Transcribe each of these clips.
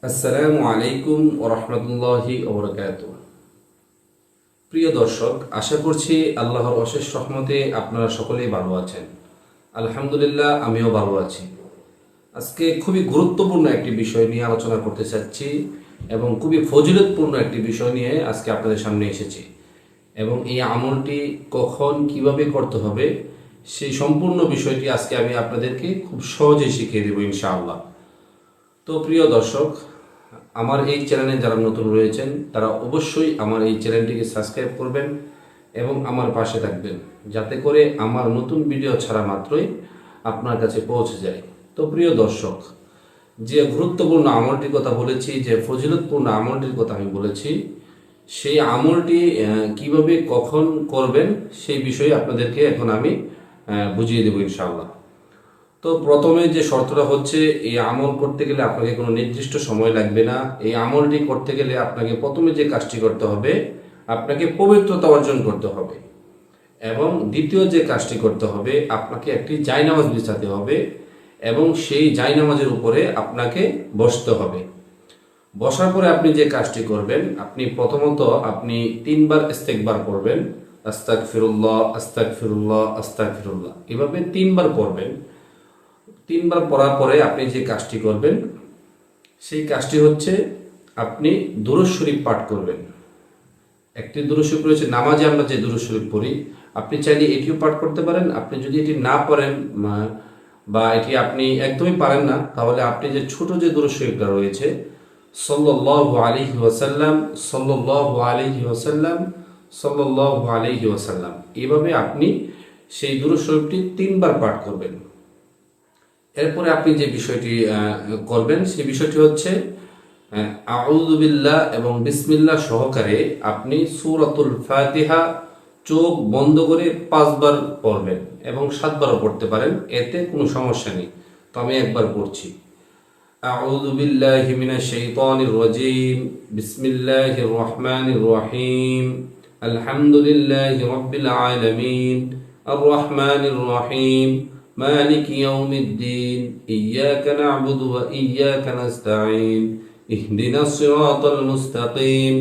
আসসালামু আলাইকুম ওয়া রাহমাতুল্লাহি ওয়া বারাকাতুহু। প্রিয় দর্শক, আশা করছি আল্লাহর অশেষ রহমতে আপনারা সকলেই ভালো আছেন। আলহামদুলিল্লাহ, আমিও ভালো আছি। আজকে খুবই গুরুত্বপূর্ণ একটি বিষয় নিয়ে আলোচনা করতে চাচ্ছি এবং খুবই ফজিলতপূর্ণ একটি বিষয় নিয়ে আজকে আপনাদের সামনে এসেছি এবং এই আমলটি কখন কিভাবে করতে হবে সেই সম্পূর্ণ বিষয়টি আজকে আমি আপনাদেরকে খুব সহজেই শিখিয়ে দেব ইনশাআল্লাহ। তো প্রিয় দর্শক, আমার এই চ্যানেলে যারা নতুন রয়েছেন তারা অবশ্যই আমার এই চ্যানেলটিকে সাবস্ক্রাইব করবেন এবং আমার পাশে থাকবেন, যাতে করে আমার নতুন ভিডিও ছাড়া মাত্রই আপনার কাছে পৌঁছে যায়। তো প্রিয় দর্শক, যে গুরুত্বপূর্ণ আমলটির কথা বলেছি, যে ফজিলতপূর্ণ আমলটির কথা আমি বলেছি, সেই আমলটি কিভাবে কখন করবেন সেই বিষয়ে আপনাদেরকে এখন আমি বুঝিয়ে দেব ইনশাআল্লাহ। তো প্রথমে যে শর্তটা হচ্ছে, এই আমল করতে গেলে আপনাকে কোনো নির্দিষ্ট সময় লাগবে না। এই আমলটি করতে গেলে আপনাকে প্রথমে যে কাজটি করতে হবে, আপনাকে পবিত্রতা অর্জন করতে হবে এবং দ্বিতীয় যে কাজটি করতে হবে, আপনাকে একটি জায়নামাজ বিছাতে হবে এবং সেই জায়নামাজের উপরে আপনাকে বসতে হবে। বসার পরে আপনি যে কাজটি করবেন, আপনি প্রথমত আপনি 3 বার ইস্তেগফার করবেন। আস্তাগফিরুল্লাহ, আস্তাগফিরুল্লাহ, আস্তাগফিরুল্লাহ, এভাবে 3 বার পড়বেন। 3 বার পড়ার পরে আপনি যে কাজটি করবেন, সেই কাজটি হচ্ছে আপনি দুরূদ শরীফ পাঠ করবেন। একটি দুরূদ শরীফ রয়েছে, নামাজে আমরা যে দুরূদ শরীফ পড়ি, আপনি চাইলে এটিও পাঠ করতে পারেন। আপনি যদি এটি না পারেন বা এটি আপনি একদমই পারেন না, তাহলে আপনি যে ছোট যে দুরূদ শরীফটা রয়েছে, সাল্লাল্লাহু আলাইহি ওয়াসাল্লাম, সাল্লাল্লাহু আলাইহি ওয়াসাল্লাম, সাল্লাল্লাহু আলাইহি ওয়াসাল্লাম, এভাবে আপনি সেই দুরূদ শরীফটি 3 বার পাঠ করবেন। এরপরে আপনি যে বিষয়টি করবেন, সেই বিষয়টি হচ্ছে আউযু বিল্লাহ এবং বিসমিল্লাহ সহকারে আপনি সূরাতুল ফাতিহা চোখ বন্ধ করে 5 বার পড়বেন এবং 7বারও পড়তে পারেন, এতে কোনো সমস্যা নেই। তো আমি একবার পড়ছি। আউযু বিল্লাহি মিনাশ শাইতানির রাজীম, বিসমিল্লাহির রহমানির রহিম, আলহামদুলিল্লাহি রাব্বিল আলামিন, আর রহমানির রহিম, مالك يوم الدين، إياك نعبد وإياك نستعين، اهدنا الصراط المستقيم،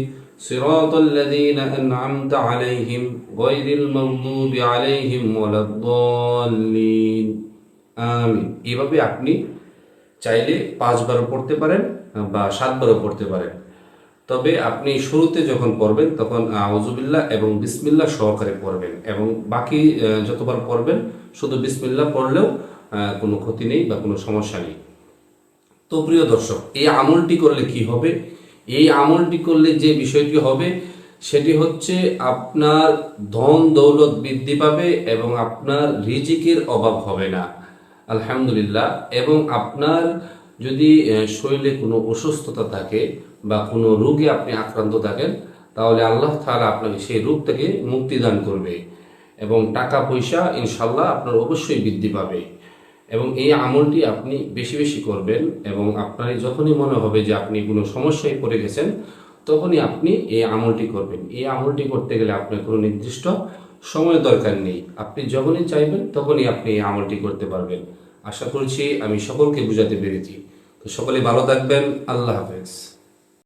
صراط الذين أنعمت عليهم غير المغضوب عليهم ولا الضالين آمين। এভাবে আপনি চাইলে 5 বার পড়তে পারেন বা 7বারও পড়তে পারেন। তবে আপনি শুরুতে যখন পড়বেন তখন আউযুবিল্লাহ এবং বিসমিল্লাহ সহকারে পড়বেন এবং বাকি যতবার পড়বেন শুধু বিসমিল্লাহ পড়লেও কোনো ক্ষতি নেই বা কোনো সমস্যা নেই। তো প্রিয় দর্শক, এই আমলটি করলে কি হবে? এই আমলটি করলে যে বিষয়টি হবে সেটি হচ্ছে আপনার ধন দৌলত বৃদ্ধি পাবে এবং আপনার রিজিকের অভাব হবে না, আলহামদুলিল্লাহ। এবং আপনার যদি শরীরে কোনো অসুস্থতা থাকে বা কোনো রোগে আপনি আক্রান্ত থাকেন, তাহলে আল্লাহ তাআলা আপনাকে সেই রোগ থেকে মুক্তি দান করবে এবং টাকা পয়সা ইনশাল্লাহ আপনার অবশ্যই বৃদ্ধি পাবে। এবং এই আমলটি আপনি বেশি বেশি করবেন এবং আপনার যখনই মনে হবে যে আপনি কোনো সমস্যায় পড়ে গেছেন, তখনই আপনি এই আমলটি করবেন। এই আমলটি করতে গেলে আপনার কোনো নির্দিষ্ট সময় দরকার নেই, আপনি যখনই চাইবেন তখনই আপনি এই আমলটি করতে পারবেন। আশা করছি আমি সকলকে বুঝাতে পেরেছি। তো সকলে ভালো থাকবেন। আল্লাহ হাফেজ।